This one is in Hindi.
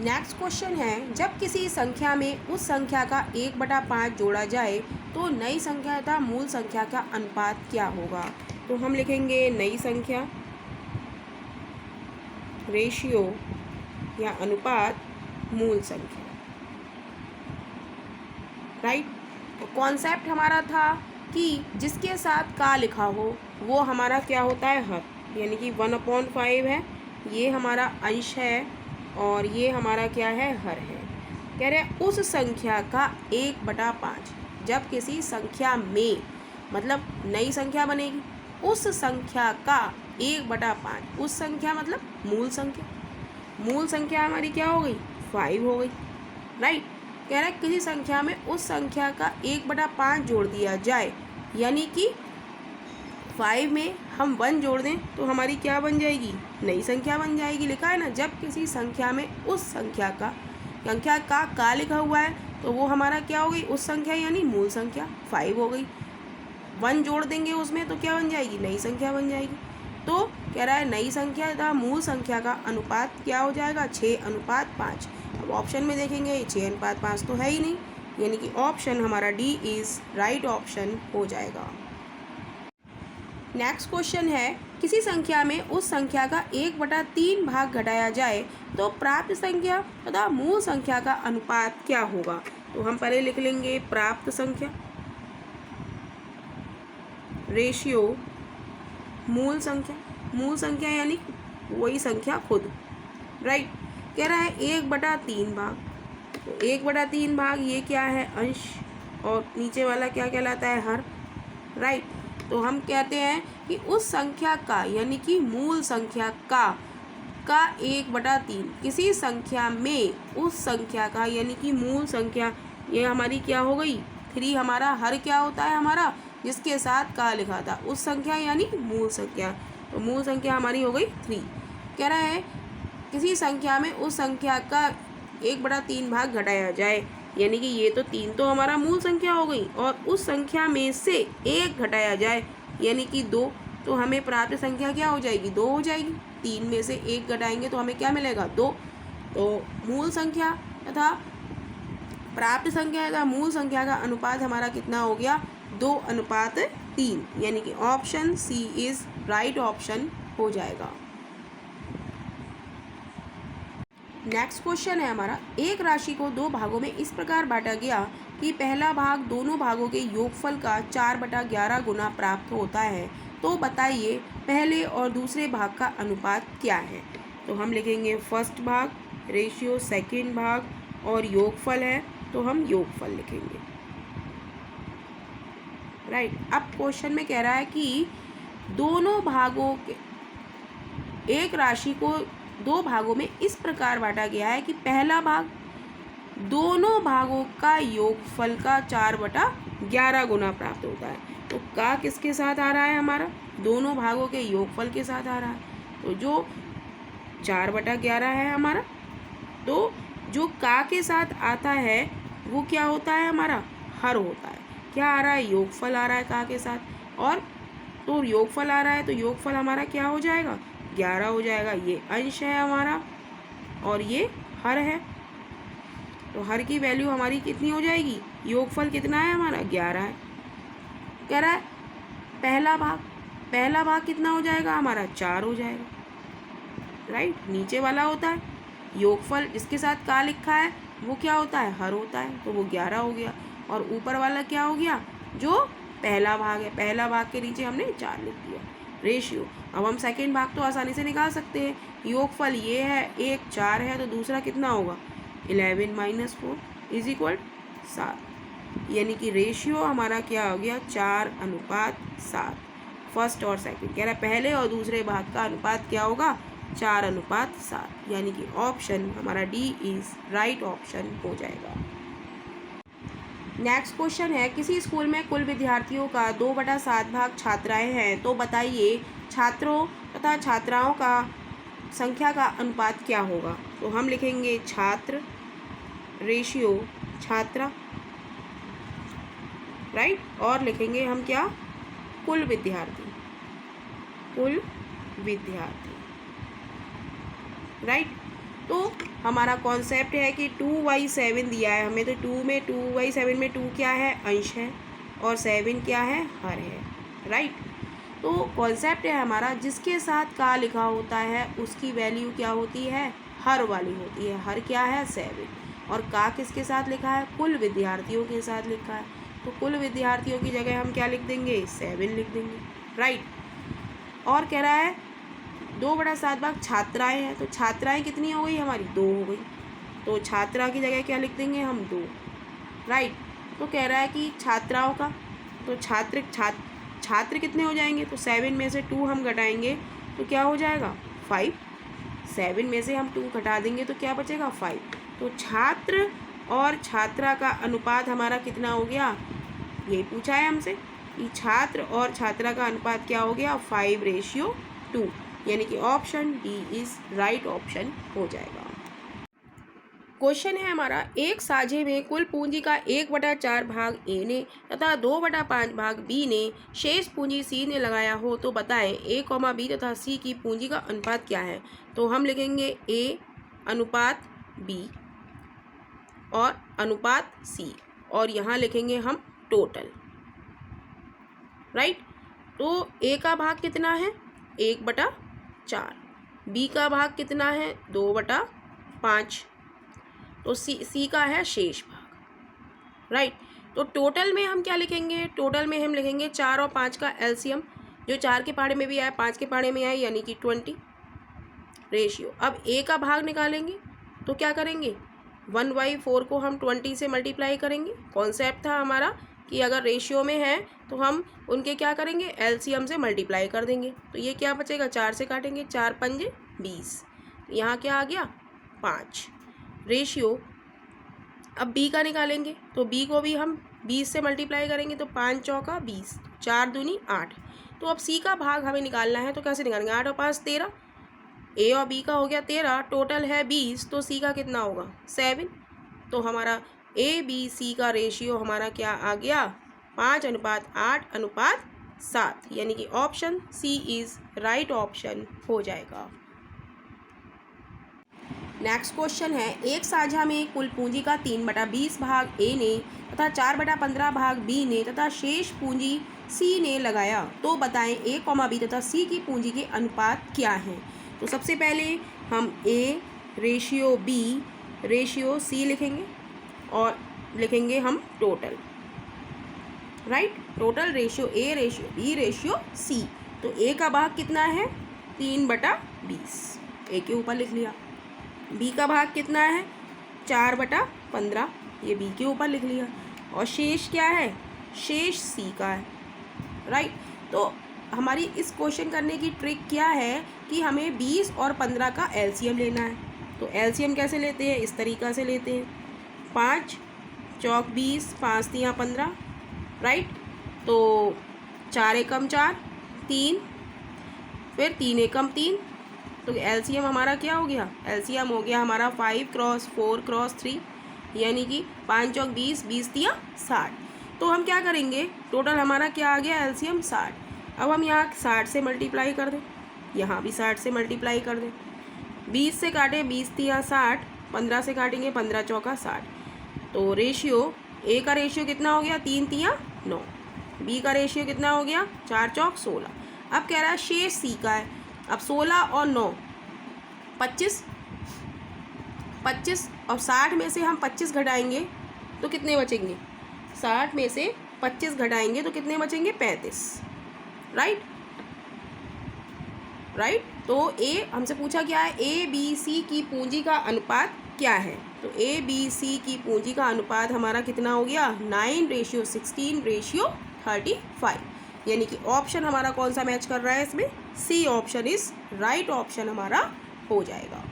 नेक्स्ट क्वेश्चन है, जब किसी संख्या में उस संख्या का 1/5 जोड़ा जाए तो नई संख्या तथा मूल संख्या का अनुपात क्या होगा। तो हम लिखेंगे नई संख्या, रेशियो या अनुपात, मूल संख्या। राइट। तो कॉन्सेप्ट हमारा था कि जिसके साथ का लिखा हो वो हमारा क्या होता है, हर, यानी कि 1/5 है, ये हमारा अंश है और ये हमारा क्या है, हर है। कह रहे हैं उस संख्या का 1/5, जब किसी संख्या में, मतलब नई संख्या बनेगी, उस संख्या का 1/5, उस संख्या मतलब मूल संख्या, मूल संख्या हमारी क्या हो गई, 5 हो गई। राइट। कह रहा है किसी संख्या में उस संख्या का 1/5 जोड़ दिया जाए, यानी कि 5 में हम 1 जोड़ दें तो हमारी क्या बन जाएगी, नई संख्या बन जाएगी। लिखा है ना, जब किसी संख्या में उस संख्या का लिखा हुआ है तो वो हमारा क्या हो गई, उस संख्या यानी मूल संख्या 5 हो गई। 1 जोड़ देंगे उसमें तो क्या बन जाएगी, नई संख्या बन जाएगी। तो कह रहा है नई संख्या तथा मूल संख्या का अनुपात क्या हो जाएगा, 6:5। अब ऑप्शन में देखेंगे 6:5 तो है ही नहीं, यानी कि ऑप्शन हमारा डी इज राइट ऑप्शन हो जाएगा। नेक्स्ट क्वेश्चन है, किसी संख्या में उस संख्या का 1/3 भाग घटाया जाए तो प्राप्त संख्या तथा मूल संख्या का अनुपात क्या होगा। तो हम पहले लिख लेंगे प्राप्त संख्या, रेशियो, मूल संख्या, मूल संख्या यानी वही संख्या खुद। राइट। कह रहा है 1/3 भाग, तो 1/3 भाग ये क्या है, अंश, और नीचे वाला क्या कहलाता है, हर। राइट। तो हम कहते हैं कि उस संख्या का, यानी कि मूल संख्या का 1/3, किसी संख्या में उस संख्या का, यानी कि मूल संख्या, ये हमारी क्या हो गई, 3। हमारा हर क्या होता है, हमारा जिसके साथ का लिखा था, उस संख्या यानी मूल संख्या, तो मूल संख्या हमारी हो गई 3। कह रहा है किसी संख्या में उस संख्या का 1/3 भाग घटाया जाए, यानी कि ये तो 3 तो हमारा मूल संख्या हो गई, और उस संख्या में से 1 घटाया जाए यानी कि 2, तो हमें प्राप्त संख्या क्या हो जाएगी, 2 हो जाएगी। 3 में से 1 घटाएंगे तो हमें क्या मिलेगा, 2। तो मूल संख्या तथा प्राप्त संख्या तथा मूल संख्या का अनुपात हमारा कितना हो गया, 2:3, यानी कि option C is right option हो जाएगा। नेक्स्ट क्वेश्चन है हमारा, एक राशि को 2 भागों में इस प्रकार बांटा गया कि पहला भाग दोनों भागों के योगफल का 4/11 गुना प्राप्त होता है, तो बताइए पहले और दूसरे भाग का अनुपात क्या है। तो हम लिखेंगे फर्स्ट भाग, रेशियो सेकंड भाग, और योगफल है तो हम योगफल लिखेंगे। राइट। अब क्वेश्चन में कह रहा है कि दोनों भागों के, एक राशि को 2 भागों में इस प्रकार बांटा गया है कि पहला भाग दोनों भागों का योगफल का 4/11 गुना प्राप्त होता है। तो का किसके साथ आ रहा है, हमारा दोनों भागों के योगफल के साथ आ रहा है, तो जो 4/11 है हमारा, तो जो का के साथ आता है वो क्या होता है, हमारा हर होता है। क्या आ रहा है, योगफल आ रहा है का के साथ, और तो योगफल आ रहा है तो योगफल हमारा क्या हो जाएगा, 11 हो जाएगा। ये अंश है हमारा और ये हर है, तो हर की वैल्यू हमारी कितनी हो जाएगी, योगफल कितना है हमारा, 11 है। कह रहा है पहला भाग कितना हो जाएगा, हमारा 4 हो जाएगा। राइट। नीचे वाला होता है योगफल, जिसके साथ का लिखा है वो क्या होता है, हर होता है, तो वो 11 हो गया। और ऊपर वाला क्या हो गया, जो पहला भाग है, पहला भाग के नीचे हमने 4 लिख दिया। रेशियो, अब हम सेकेंड भाग तो आसानी से निकाल सकते हैं। योगफल ये है, 1 4 है, तो दूसरा कितना होगा, 11 - 4 = 7, यानी कि रेशियो हमारा क्या हो गया, 4:7। फर्स्ट और सेकंड, कह रहा है पहले और दूसरे भाग का अनुपात क्या होगा, 4:7, यानी कि ऑप्शन हमारा डी इज राइट ऑप्शन हो जाएगा। नेक्स्ट क्वेश्चन है, किसी स्कूल में कुल विद्यार्थियों का 2/7 भाग छात्राएं हैं, तो बताइए छात्रों तथा छात्राओं का संख्या का अनुपात क्या होगा। तो हम लिखेंगे छात्र, रेशियो छात्रा, राइट, और लिखेंगे हम क्या, कुल विद्यार्थी, राइट। तो हमारा कॉन्सेप्ट है कि 2/7 दिया है हमें, तो 2/7 में 2 क्या है, अंश है, और 7 क्या है, हर है, राइट। तो कॉन्सेप्ट है हमारा जिसके साथ का लिखा होता है उसकी वैल्यू क्या होती है, हर वाली होती है। हर क्या है, 7, और का किसके साथ लिखा है, कुल विद्यार्थियों के साथ लिखा है, तो कुल विद्यार्थियों की जगह हम क्या लिख देंगे, 7 लिख देंगे, राइट। और कह रहा है 2/7 भाग छात्राएँ हैं, तो छात्राएँ कितनी हो गई हमारी, 2 हो गई, तो छात्रा की जगह क्या लिख देंगे हम, 2, राइट। तो कह रहा है कि छात्राओं का, तो छात्र कितने हो जाएंगे, तो 7 में से 2 हम घटाएंगे तो क्या हो जाएगा, 5। 7 में से हम 2 घटा देंगे तो क्या बचेगा, 5। तो छात्र और छात्रा का अनुपात हमारा कितना हो गया, ये पूछा है हमसे कि छात्र और छात्रा का अनुपात क्या हो गया, 5:2, यानी कि option D is right option हो जाएगा। क्वेश्चन है हमारा, एक साझे में कुल पूंजी का 1/4 भाग ए ने तथा 2/5 भाग बी ने शेष पूंजी सी ने लगाया हो तो बताएं ए, बी तथा सी की पूंजी का अनुपात क्या है। तो हम लिखेंगे ए अनुपात बी और अनुपात सी, और यहाँ लिखेंगे हम टोटल, राइट। तो ए का भाग कितना है, 1/4, बी का भाग कितना है, 2/5, तो सी का है शेष भाग, राइट। तो टोटल में हम क्या लिखेंगे, टोटल में हम लिखेंगे 4 और 5 का एलसीएम, जो 4 के पहाड़े में भी आए 5 के पहाड़े में आए, यानी कि 20 रेशियो। अब ए का भाग निकालेंगे तो क्या करेंगे, 1/4 को हम 20 से मल्टीप्लाई करेंगे। कॉन्सेप्ट था हमारा कि अगर रेशियो में है तो हम उनके क्या करेंगे, एलसीएम से मल्टीप्लाई कर देंगे, तो ये क्या बचेगा, 4 से काटेंगे, 4 पंजे 20, यहाँ क्या आ गया, 5 रेशियो। अब बी का निकालेंगे तो बी को भी हम 20 से मल्टीप्लाई करेंगे, तो 5 चौका 20, 4 दूनी 8। तो अब सी का भाग हमें निकालना है, तो कैसे निकालेंगे, 8 और 5 13, ए और बी का हो गया 13, टोटल है 20, तो सी का कितना होगा, 7। तो हमारा ए बी सी का रेशियो हमारा क्या आ गया, 5:8:7, यानी कि option C is right option हो जाएगा। नेक्स्ट क्वेश्चन है, एक साझा में कुल पूंजी का 3/20 भाग ए ने तथा 4/15 भाग बी ने तथा शेष पूंजी सी ने लगाया, तो बताएं ए, बी तथा सी की पूंजी के अनुपात क्या हैं। तो सबसे पहले हम A ratio B ratio C लिखेंगे, और लिखेंगे हम total, right. Total ratio A ratio B ratio C. तो ए का भाग कितना है, 3/20, ए के ऊपर लिख लिया। बी का भाग कितना है, 4/15, ये बी के ऊपर लिख लिया। और शेष क्या है, शेष सी का है, राइट। तो हमारी इस क्वेश्चन करने की ट्रिक क्या है कि हमें 20 और 15 का एलसीएम लेना है। तो एलसीएम कैसे लेते हैं, इस तरीक़ा से लेते हैं, 5 चौक 20, 5 तियाँ 15, राइट। तो 4 एकम 4, 3, फिर 3 एकम 3, तो एलसीएम हमारा क्या हो गया, एलसीएम हो गया हमारा 5 × 4 × 3, यानी कि 5 चौक 20, 20 तियाँ 60। तो हम क्या करेंगे, टोटल हमारा क्या आ गया, एलसीएम 60। अब हम यहाँ 60 से मल्टीप्लाई कर दें, यहाँ भी 60 से मल्टीप्लाई कर दें, 20 से काटे 20 तियाँ 60, 15 से काटेंगे 15 चौका 60। तो रेशियो ए का रेशियो कितना हो गया, 3 तियाँ 9, बी का रेशियो कितना हो गया, 4 चौक 16। अब कह रहा है शेष सी का है। अब 16 और 9 25 और 60 में से हम 25 घटाएंगे तो कितने बचेंगे, 60 में से 25 घटाएंगे तो कितने बचेंगे, 35, राइट। तो ए हमसे पूछा क्या है, ए बी सी की पूंजी का अनुपात क्या है। तो ए बी सी की पूंजी का अनुपात हमारा कितना हो गया, 9:16:35, यानी कि ऑप्शन हमारा कौन सा मैच कर रहा है इसमें, C option is right option हमारा हो जाएगा।